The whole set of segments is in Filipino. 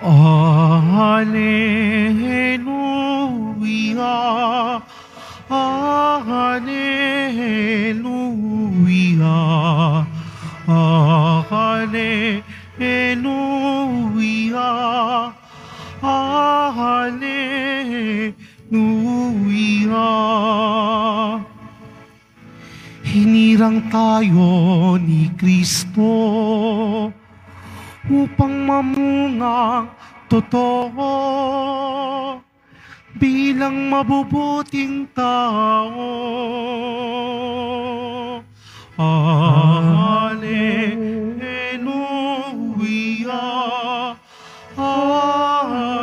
Alleluia, Alleluia, Alleluia, Alleluia. Hinirang tayo ni Kristo upang mamungang totoo bilang mabubuting tao. Alleluia, Alleluia, Alleluia,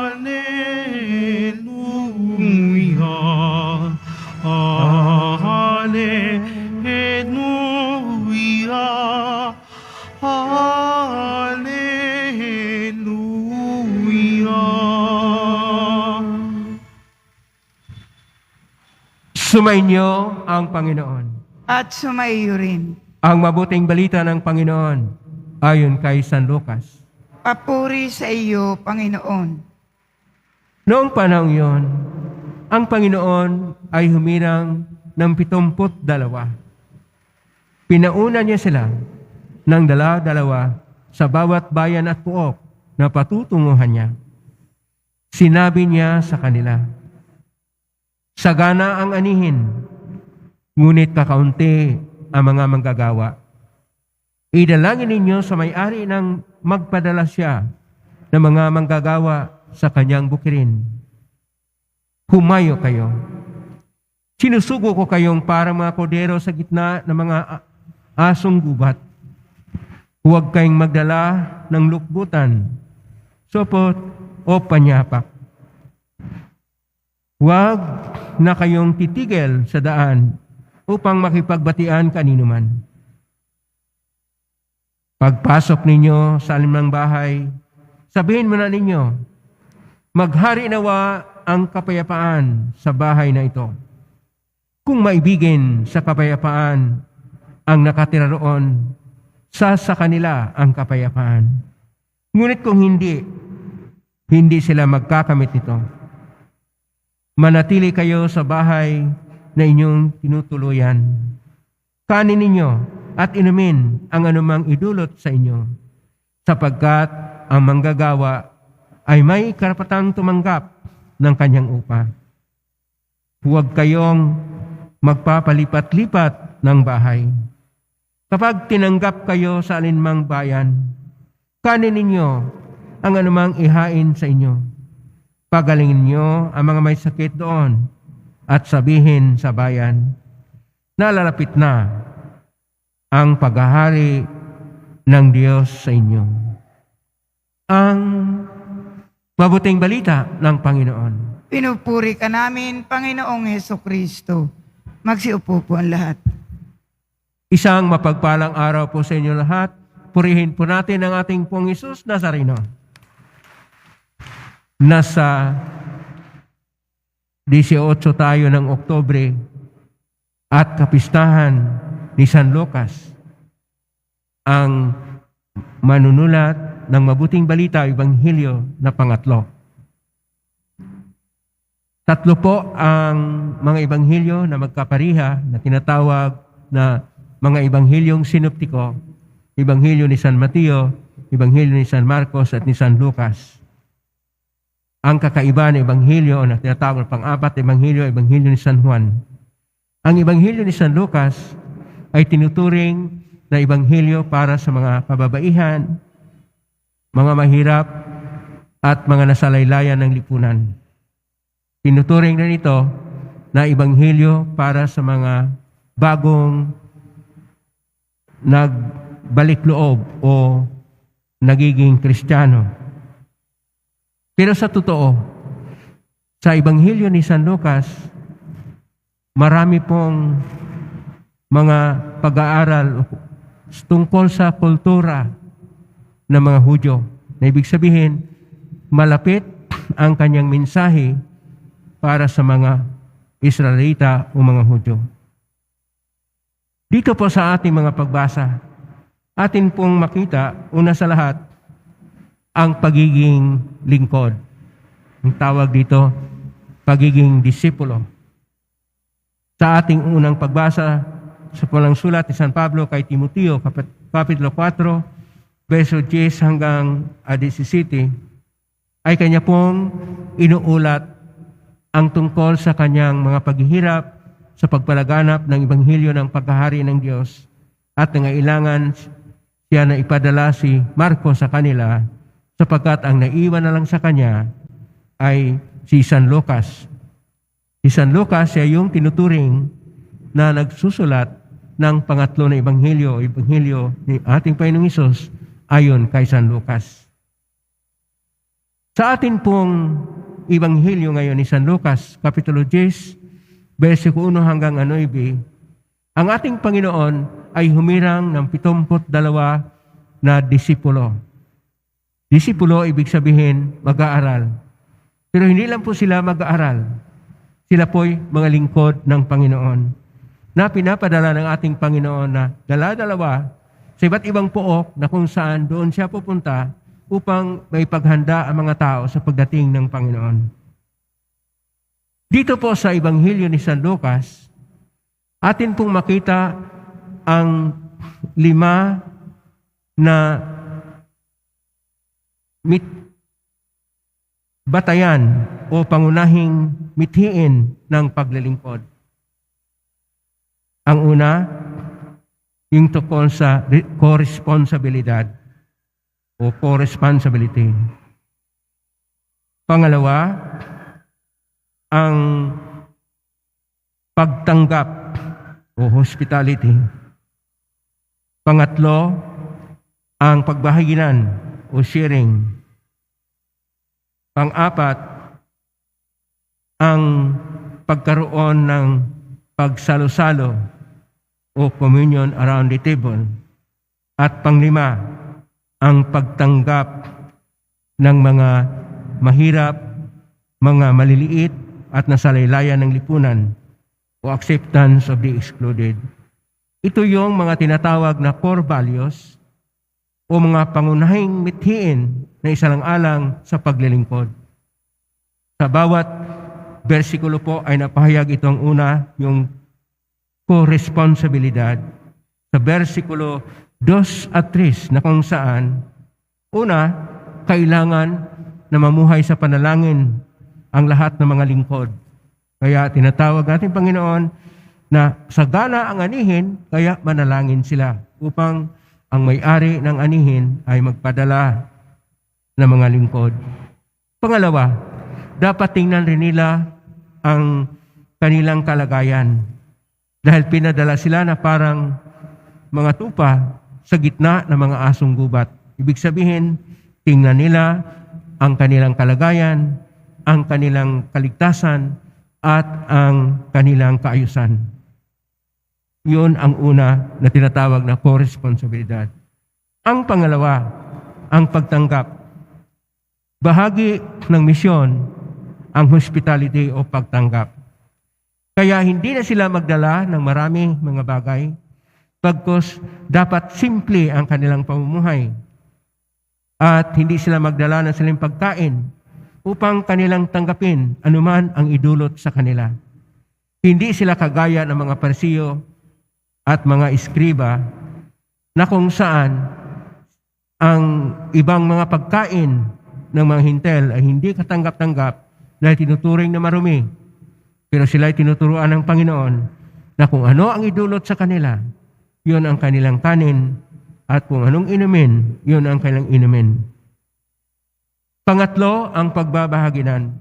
Alleluia. Sumainyo ang Panginoon. At sumaiyo rin. Ang mabuting balita ng Panginoon ayon kay San Lucas. Papuri sa iyo, Panginoon. Noong panahon iyon, ang Panginoon ay humirang ng 72. Pinauna niya sila ng dala-dalawa sa bawat bayan at puok na patutunguhan niya. Sinabi niya sa kanila, sagana ang anihin, ngunit kakaunti ang mga manggagawa. Idalangin ninyo sa may-ari ng magpadala siya ng mga manggagawa sa kanyang bukirin. Humayo kayo. Sinusugo ko kayong parang mga kodero sa gitna ng mga asong gubat. Huwag kayong magdala ng lukbutan, sopot o panyapak. Huwag na kayong titigil sa daan upang makipagbatian kanino man. Pagpasok ninyo sa alinmang bahay, sabihin mo na ninyo, maghari nawa ang kapayapaan sa bahay na ito. Kung maibigin sa kapayapaan ang nakatira roon, sa kanila ang kapayapaan. Ngunit kung hindi sila magkakamit nito. Manatili kayo sa bahay na inyong tinutuluyan. Kanin ninyo at inumin ang anumang idulot sa inyo, sapagkat ang manggagawa ay may karapatang tumanggap ng kanyang upa. Huwag kayong magpapalipat-lipat ng bahay. Kapag tinanggap kayo sa alinmang bayan, kanin ninyo ang anumang ihain sa inyo. Pagalingin niyo ang mga may sakit doon at sabihin sa bayan, nalalapit na ang paghahari ng Diyos sa inyo. Ang mabuting balita ng Panginoon. Pinupuri ka namin, Panginoong Hesukristo. Magsiupo po ang lahat. Isang mapagpalang araw po sa inyo lahat. Purihin po natin ang ating pong Hesus Nazareno. Nasa 18 tayo ng Oktubre at kapistahan ni San Lucas, ang manunulat ng mabuting balita, Ebanghelyo na pangatlo. Tatlo po ang mga ebanghelyo na magkapariha na tinatawag na mga ebanghelyong sinoptiko, Ebanghelyo ni San Mateo, Ebanghelyo ni San Marcos at ni San Lucas. Ang kakaiba ng ebanghelyo na tinatawag na pang-apat ebanghelyo, Ebanghelyo ni San Juan. Ang Ebanghelyo ni San Lucas ay tinuturing na ebanghelyo para sa mga kababaihan, mga mahirap, at mga nasalaylayan ng lipunan. Tinuturing na ito na ebanghelyo para sa mga bagong nagbalik loob o nagiging Kristiyano. Pero sa totoo, sa Ebanghelyo ni San Lucas, marami pong mga pag-aaral tungkol sa kultura ng mga Hudyo. Na ibig sabihin, malapit ang kanyang mensahe para sa mga Israelita o mga Hudyo. Dito po sa ating mga pagbasa, atin pong makita, una sa lahat, ang pagiging lingkod. Ang tawag dito, pagiging disipulo. Sa ating unang pagbasa sa pulang sulat ni San Pablo kay Timoteo, Kapitulo 4, verso 10 hanggang 17, ay kanya pong inuulat ang tungkol sa kanyang mga paghihirap sa pagpalaganap ng Ebanghelyo ng pagkahari ng Diyos at nangailangan siya na ipadala si Marcos sa kanila sapagkat ang naiwan na lang sa kanya ay si San Lucas. Si San Lucas siya yung tinuturing na nagsusulat ng pangatlo na Ebanghelyo ni ating Panginoong Hesus ayon kay San Lucas. Sa atin pong Ebanghelyo ngayon ni San Lucas, Kapitulo 10, versikulo 1 hanggang 9, ang ating Panginoon ay humirang ng 72 na disipulo. Disipulo, ibig sabihin, mag-aaral. Pero hindi lang po sila mag-aaral. Sila po'y mga lingkod ng Panginoon na pinapadala ng ating Panginoon na dala-dalawa sa iba't ibang pook na kung saan doon siya pupunta upang may paghanda ang mga tao sa pagdating ng Panginoon. Dito po sa Ebanghelyo ni San Lucas, atin pong makita ang 5 na batayan o pangunahing mithiin ng paglilingkod. Ang una, yung tungkol sa corresponsibilidad o co-responsibility. Pangalawa, ang pagtanggap o hospitality. Pangatlo, ang pagbahaginan o sharing. Pang-apat, ang pagkaroon ng pagsalo-salo o communion around the table. At panglima, ang pagtanggap ng mga mahirap, mga maliliit at nasalaylayan ng lipunan o acceptance of the excluded. Ito yung mga tinatawag na core values o mga pangunahing mithiin na isalang-alang sa paglilingkod. Sa bawat bersikulo po ay napahayag itong una, yung corresponsibilidad. Sa bersikulo 2 at 3 na kung saan, una, kailangan na mamuhay sa panalangin ang lahat ng mga lingkod. Kaya tinatawag natin Panginoon na sagana ang anihin, kaya manalangin sila upang ang may-ari ng anihin ay magpadala ng mga lingkod. Pangalawa, dapat tingnan rin nila ang kanilang kalagayan. Dahil pinadala sila na parang mga tupa sa gitna ng mga asong gubat. Ibig sabihin, tingnan nila ang kanilang kalagayan, ang kanilang kaligtasan, at ang kanilang kaayusan. Yun ang una na tinatawag na corresponsibilidad. Ang pangalawa, ang pagtanggap. Bahagi ng misyon ang hospitality o pagtanggap. Kaya hindi na sila magdala ng maraming mga bagay, bagkus dapat simple ang kanilang pamumuhay. At hindi sila magdala ng silang pagkain upang kanilang tanggapin anuman ang idulot sa kanila. Hindi sila kagaya ng mga Parisiyo at mga iskriba na kung saan ang ibang mga pagkain ng mga hintel ay hindi katanggap-tanggap dahil tinuturing na marumi. Pero sila ay tinuturuan ng Panginoon na kung ano ang idulot sa kanila, yun ang kanilang kanin, at kung anong inumin, yun ang kanilang inumin. Pangatlo, ang pagbabahaginan.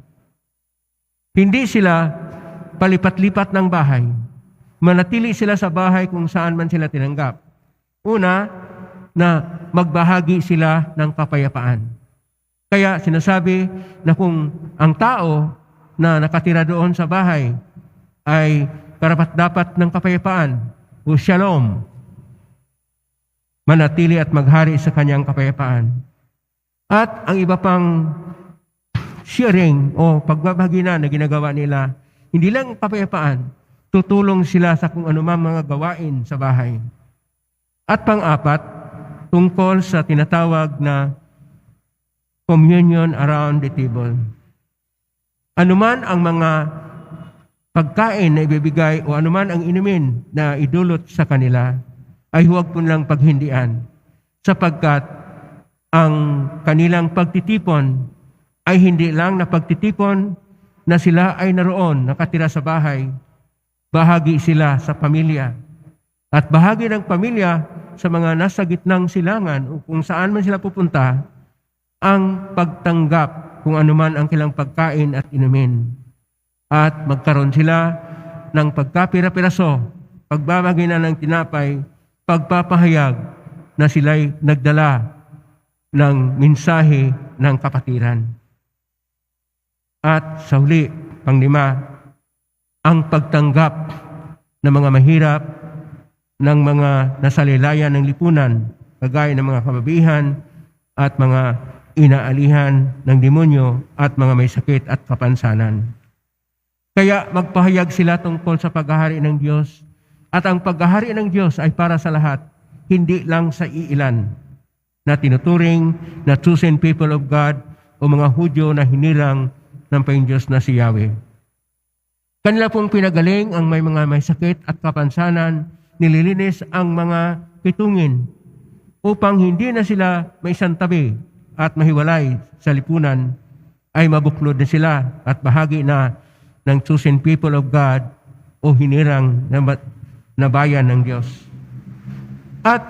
Hindi sila palipat-lipat ng bahay. Manatili sila sa bahay kung saan man sila tinanggap. Una, na magbahagi sila ng kapayapaan. Kaya sinasabi na kung ang tao na nakatira doon sa bahay ay karapat-dapat ng kapayapaan o shalom, manatili at maghari sa kanyang kapayapaan. At ang iba pang sharing o pagbabaginan na ginagawa nila, hindi lang kapayapaan, tutulong sila sa kung anumang mga gawain sa bahay. At pang-apat, tungkol sa tinatawag na communion around the table. Anuman ang mga pagkain na ibibigay o anuman ang inumin na idulot sa kanila, ay huwag po nilang paghindian, sapagkat ang kanilang pagtitipon ay hindi lang na pagtitipon na sila ay naroon, nakatira sa bahay. Bahagi sila sa pamilya. At bahagi ng pamilya sa mga nasa gitnang silangan o kung saan man sila pupunta, ang pagtanggap kung anuman ang kailang pagkain at inumin. At magkaroon sila ng pagkapira-piraso, pagbabagay na ng tinapay, pagpapahayag na sila'y nagdala ng mensahe ng kapatiran. At sa huli, panglima, ang pagtanggap ng mga mahirap, ng mga nasalalayan ng lipunan, kagaya ng mga kababihan at mga inaalihan ng demonyo at mga may sakit at kapansanan. Kaya magpahayag sila tungkol sa paghahari ng Diyos, at ang paghahari ng Diyos ay para sa lahat, hindi lang sa iilan na tinuturing na chosen people of God o mga Hudyo na hinirang ng Panginoon Diyos na si Yahweh. Kanila pong pinagaling ang may mga may sakit at kapansanan, nililinis ang mga kitungin upang hindi na sila may isang tabi at mahiwalay sa lipunan, ay mabuklod na sila at bahagi na ng chosen people of God o hinirang na bayan ng Diyos. At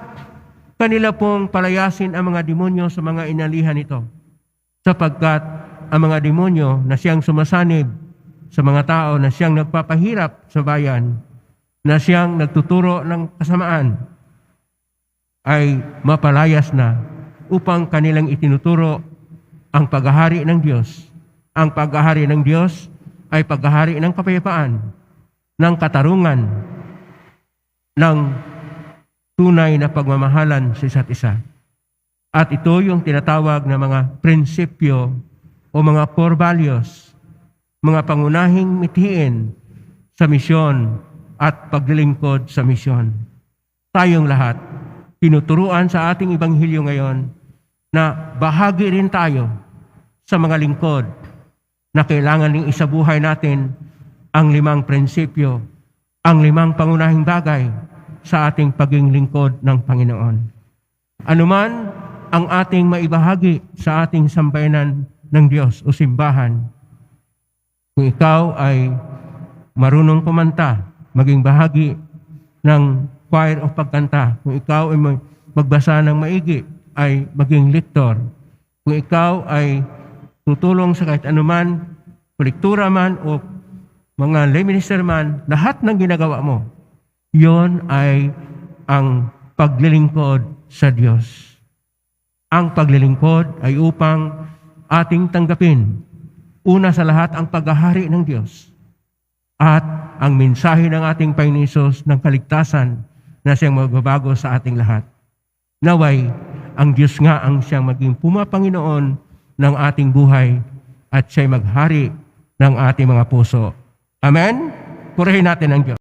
kanila pong palayasin ang mga demonyo sa mga inalihan nito, sapagkat ang mga demonyo na siyang sumasanib sa mga tao, na siyang nagpapahirap sa bayan, na siyang nagtuturo ng kasamaan, ay mapalayas na upang kanilang itinuturo ang paghahari ng Diyos. Ang paghahari ng Diyos ay paghahari ng kapayapaan, ng katarungan, ng tunay na pagmamahalan sa isa't isa. At ito yung tinatawag na mga prinsipyo o mga core values, mga pangunahing mithiin sa misyon at paglilingkod sa misyon. Tayong lahat, tinuturuan sa ating Ebanghelyo ngayon na bahagi rin tayo sa mga lingkod na kailangan ring isabuhay natin ang 5 prinsipyo, ang 5 pangunahing bagay sa ating paging lingkod ng Panginoon. Anuman ang ating maibahagi sa ating sambayanan ng Diyos o simbahan, kung ikaw ay marunong kumanta, maging bahagi ng choir o pagkanta. Kung ikaw ay magbasa ng maigi, ay maging lektor. Kung ikaw ay tutulong sa kahit anuman, kolektura man o mga lay minister man, lahat ng ginagawa mo, yon ay ang paglilingkod sa Diyos. Ang paglilingkod ay upang ating tanggapin, una sa lahat, ang paghahari ng Diyos at ang mensahe ng ating Panginoon Hesus ng kaligtasan na siyang magbabago sa ating lahat. Naway, ang Diyos nga ang siyang maging pumapanginoon ng ating buhay at siya'y maghari ng ating mga puso. Amen? Purihin natin ang Diyos.